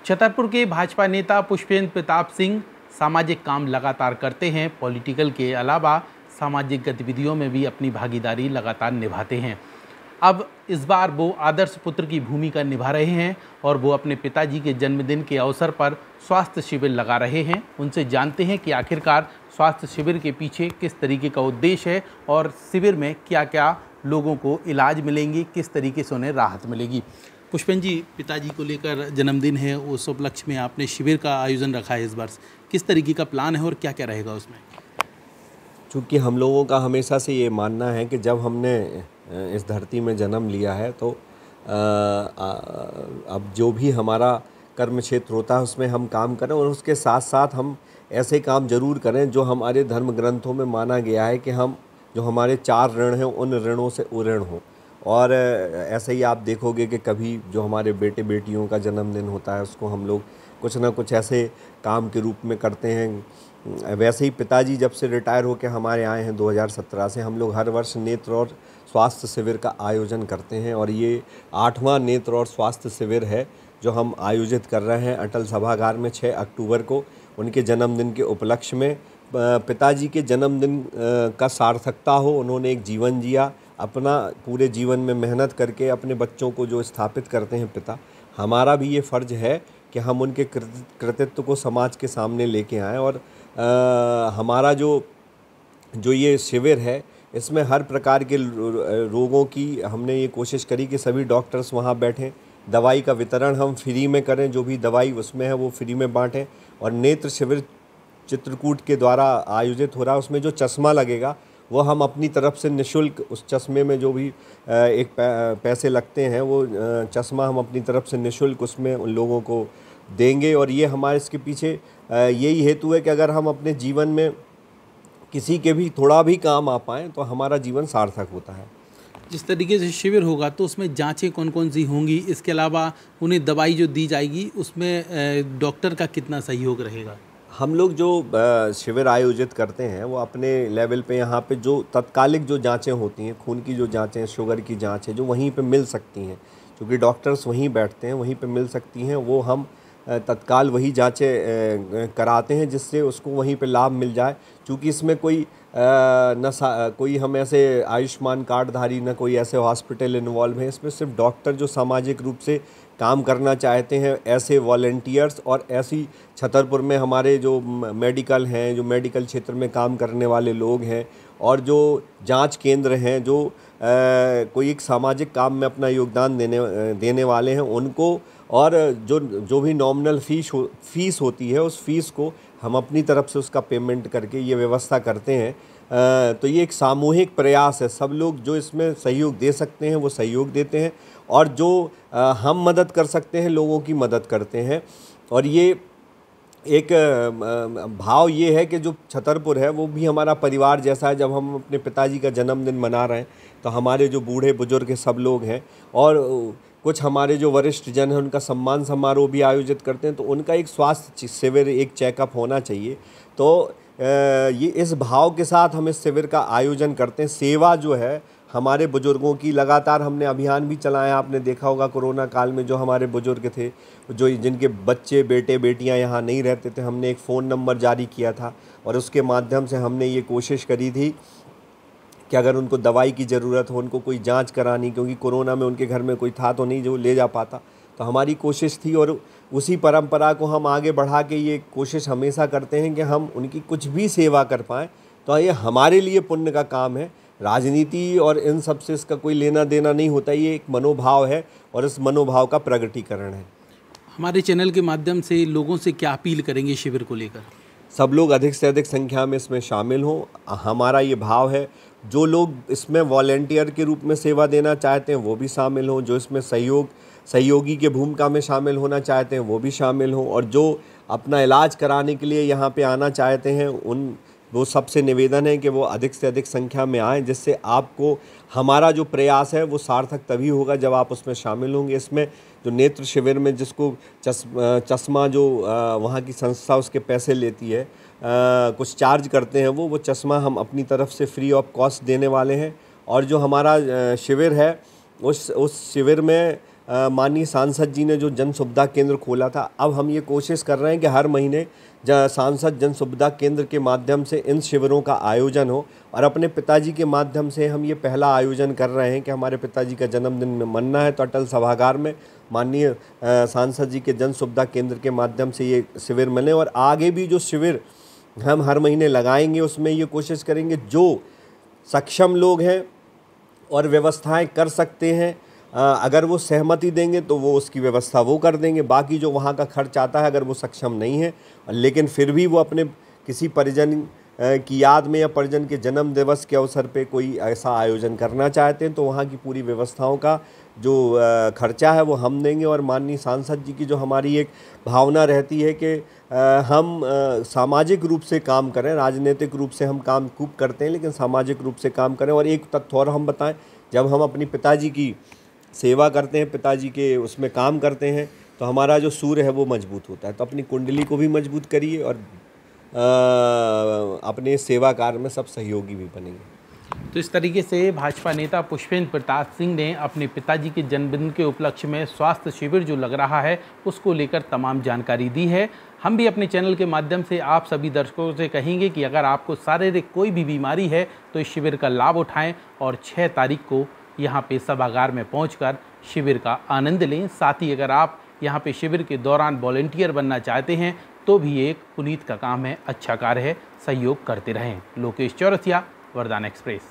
छतरपुर के भाजपा नेता पुष्पेंद्र प्रताप सिंह सामाजिक काम लगातार करते हैं। पॉलिटिकल के अलावा सामाजिक गतिविधियों में भी अपनी भागीदारी लगातार निभाते हैं। अब इस बार वो आदर्श पुत्र की भूमिका निभा रहे हैं और वो अपने पिताजी के जन्मदिन के अवसर पर स्वास्थ्य शिविर लगा रहे हैं। उनसे जानते हैं कि आखिरकार स्वास्थ्य शिविर के पीछे किस तरीके का उद्देश्य है और शिविर में क्या क्या लोगों को इलाज मिलेंगे, किस तरीके से उन्हें राहत मिलेगी। पुष्पेंद्र जी, पिताजी को लेकर जन्मदिन है, उस उपलक्ष्य में आपने शिविर का आयोजन रखा है इस वर्ष। किस तरीके का प्लान है और क्या क्या रहेगा उसमें? चूँकि हम लोगों का हमेशा से ये मानना है कि जब हमने इस धरती में जन्म लिया है तो अब जो भी हमारा कर्म क्षेत्र होता है उसमें हम काम करें और उसके साथ साथ हम ऐसे काम जरूर करें जो हमारे धर्म ग्रंथों में माना गया है कि हम जो हमारे 4 ऋण हैं उन ऋणों से उऋण हों। और ऐसे ही आप देखोगे कि कभी जो हमारे बेटे बेटियों का जन्मदिन होता है उसको हम लोग कुछ ना कुछ ऐसे काम के रूप में करते हैं। वैसे ही पिताजी जब से रिटायर होकर हमारे आए हैं 2017 से, हम लोग हर वर्ष नेत्र और स्वास्थ्य शिविर का आयोजन करते हैं और ये 8वां नेत्र और स्वास्थ्य शिविर है जो हम आयोजित कर रहे हैं अटल सभागार में 6 अक्टूबर को, उनके जन्मदिन के उपलक्ष्य में। पिताजी के जन्मदिन का सार्थकता हो, उन्होंने एक जीवन जिया, अपना पूरे जीवन में मेहनत करके अपने बच्चों को जो स्थापित करते हैं पिता, हमारा भी ये फ़र्ज़ है कि हम उनके कृतित्व को समाज के सामने लेके आएँ। और हमारा जो ये शिविर है इसमें हर प्रकार के रोगों की हमने ये कोशिश करी कि सभी डॉक्टर्स वहाँ बैठें, दवाई का वितरण हम फ्री में करें, जो भी दवाई उसमें है वो फ्री में बाँटें। और नेत्र शिविर चित्रकूट के द्वारा आयोजित हो रहा है, उसमें जो चश्मा लगेगा वो हम अपनी तरफ से निःशुल्क, उस चश्मे में जो भी एक पैसे लगते हैं वो चश्मा हम अपनी तरफ से निःशुल्क उसमें उन लोगों को देंगे। और ये हमारे इसके पीछे यही हेतु है कि अगर हम अपने जीवन में किसी के भी थोड़ा भी काम आ पाएँ तो हमारा जीवन सार्थक होता है। जिस तरीके से शिविर होगा तो उसमें जांचें कौन कौन सी होंगी, इसके अलावा उन्हें दवाई जो दी जाएगी उसमें डॉक्टर का कितना सहयोग रहेगा? हम लोग जो शिविर आयोजित करते हैं वो अपने लेवल पे यहाँ पे जो तत्कालिक जो जांचें होती हैं, खून की जो जांचें, शुगर की जांच है, जो वहीं पे मिल सकती हैं, क्योंकि डॉक्टर्स वहीं बैठते हैं, वहीं पे मिल सकती हैं, वो हम तत्काल वही जांचें कराते हैं जिससे उसको वहीं पे लाभ मिल जाए। क्योंकि इसमें कोई कोई हम ऐसे आयुष्मान कार्डधारी, न कोई ऐसे हॉस्पिटल इन्वॉल्व हैं, इसमें सिर्फ डॉक्टर जो सामाजिक रूप से काम करना चाहते हैं, ऐसे वॉलंटियर्स और ऐसी छतरपुर में हमारे जो मेडिकल हैं, जो मेडिकल क्षेत्र में काम करने वाले लोग हैं और जो जांच केंद्र हैं, जो कोई एक सामाजिक काम में अपना योगदान देने वाले हैं, उनको, और जो भी नॉमिनल फीस होती है उस फीस को हम अपनी तरफ से उसका पेमेंट करके ये व्यवस्था करते हैं। तो ये एक सामूहिक प्रयास है, सब लोग जो इसमें सहयोग दे सकते हैं वो सहयोग देते हैं और जो हम मदद कर सकते हैं लोगों की मदद करते हैं। और ये एक भाव ये है कि जो छतरपुर है वो भी हमारा परिवार जैसा है। जब हम अपने पिताजी का जन्मदिन मना रहे हैं तो हमारे जो बूढ़े बुजुर्ग सब लोग हैं और कुछ हमारे जो वरिष्ठ जन हैं उनका सम्मान समारोह भी आयोजित करते हैं, तो उनका एक स्वास्थ्य शिविर, एक चेकअप होना चाहिए। तो ये इस भाव के साथ हम इस शिविर का आयोजन करते हैं। सेवा जो है हमारे बुजुर्गों की, लगातार हमने अभियान भी चलाया। आपने देखा होगा कोरोना काल में जो हमारे बुजुर्ग थे, जो जिनके बच्चे बेटे बेटियां यहाँ नहीं रहते थे, हमने एक फ़ोन नंबर जारी किया था और उसके माध्यम से हमने ये कोशिश करी थी कि अगर उनको दवाई की ज़रूरत हो, उनको कोई जांच करानी, क्योंकि कोरोना में उनके घर में कोई था तो नहीं जो ले जा पाता, तो हमारी कोशिश थी। और उसी परंपरा को हम आगे बढ़ा के ये कोशिश हमेशा करते हैं कि हम उनकी कुछ भी सेवा कर पाएँ, तो ये हमारे लिए पुण्य का काम है। राजनीति और इन सब से इसका कोई लेना देना नहीं होता, ये एक मनोभाव है और इस मनोभाव का प्रगटीकरण है। हमारे चैनल के माध्यम से लोगों से क्या अपील करेंगे शिविर को लेकर? सब लोग अधिक से अधिक संख्या में इसमें शामिल हों। हमारा ये भाव है, जो लोग इसमें वॉलंटियर के रूप में सेवा देना चाहते हैं वो भी शामिल हों, जो इसमें सहयोगी के भूमिका में शामिल होना चाहते हैं वो भी शामिल हों, और जो अपना इलाज कराने के लिए यहाँ पे आना चाहते हैं वो सबसे निवेदन है कि वो अधिक से अधिक संख्या में आएँ, जिससे आपको हमारा जो प्रयास है वो सार्थक तभी होगा जब आप उसमें शामिल होंगे। इसमें जो नेत्र शिविर में जिसको चश्मा जो वहाँ की संस्था उसके पैसे लेती है, कुछ चार्ज करते हैं, वो चश्मा हम अपनी तरफ से फ्री ऑफ कॉस्ट देने वाले हैं। और जो हमारा शिविर है उस शिविर में माननीय सांसद जी ने जो जन सुविधा केंद्र खोला था, अब हम ये कोशिश कर रहे हैं कि हर महीने सांसद जन सुविधा केंद्र के माध्यम से इन शिविरों का आयोजन हो। और अपने पिताजी के माध्यम से हम ये पहला आयोजन कर रहे हैं कि हमारे पिताजी का जन्मदिन मनाना है, तो अटल सभागार में माननीय सांसद जी के जन सुविधा केंद्र के माध्यम से ये शिविर मिले। और आगे भी जो शिविर हम हर महीने लगाएंगे उसमें ये कोशिश करेंगे जो सक्षम लोग हैं और व्यवस्थाएं कर सकते हैं, अगर वो सहमति देंगे तो वो उसकी व्यवस्था वो कर देंगे। बाकी जो वहाँ का खर्च आता है, अगर वो सक्षम नहीं है लेकिन फिर भी वो अपने किसी परिजन की याद में या परिजन के जन्म दिवस के अवसर पे कोई ऐसा आयोजन करना चाहते हैं, तो वहाँ की पूरी व्यवस्थाओं का जो खर्चा है वो हम देंगे। और माननीय सांसद जी की जो हमारी एक भावना रहती है कि हम सामाजिक रूप से काम करें, राजनीतिक रूप से हम काम खूब करते हैं लेकिन सामाजिक रूप से काम करें। और एक तथ्य और हम बताएं, जब हम अपनी पिताजी की सेवा करते हैं, पिताजी के उसमें काम करते हैं, तो हमारा जो सूर्य है वो मजबूत होता है। तो अपनी कुंडली को भी मजबूत करिए और अपने सेवा कार्य में सब सहयोगी भी बनेंगे। तो इस तरीके से भाजपा नेता पुष्पेंद्र प्रताप सिंह ने अपने पिताजी के जन्मदिन के उपलक्ष्य में स्वास्थ्य शिविर जो लग रहा है उसको लेकर तमाम जानकारी दी है। हम भी अपने चैनल के माध्यम से आप सभी दर्शकों से कहेंगे कि अगर आपको शारीरिक कोई भी बीमारी है तो इस शिविर का लाभ उठाएं और 6 तारीख को यहाँ पे सभागार में पहुंचकर शिविर का आनंद लें। साथ ही अगर आप यहाँ पे शिविर के दौरान वॉलंटियर बनना चाहते हैं तो भी एक पुनीत का काम है, अच्छा कार्य है, सहयोग करते रहें। लोकेश चौरसिया, वरदान एक्सप्रेस।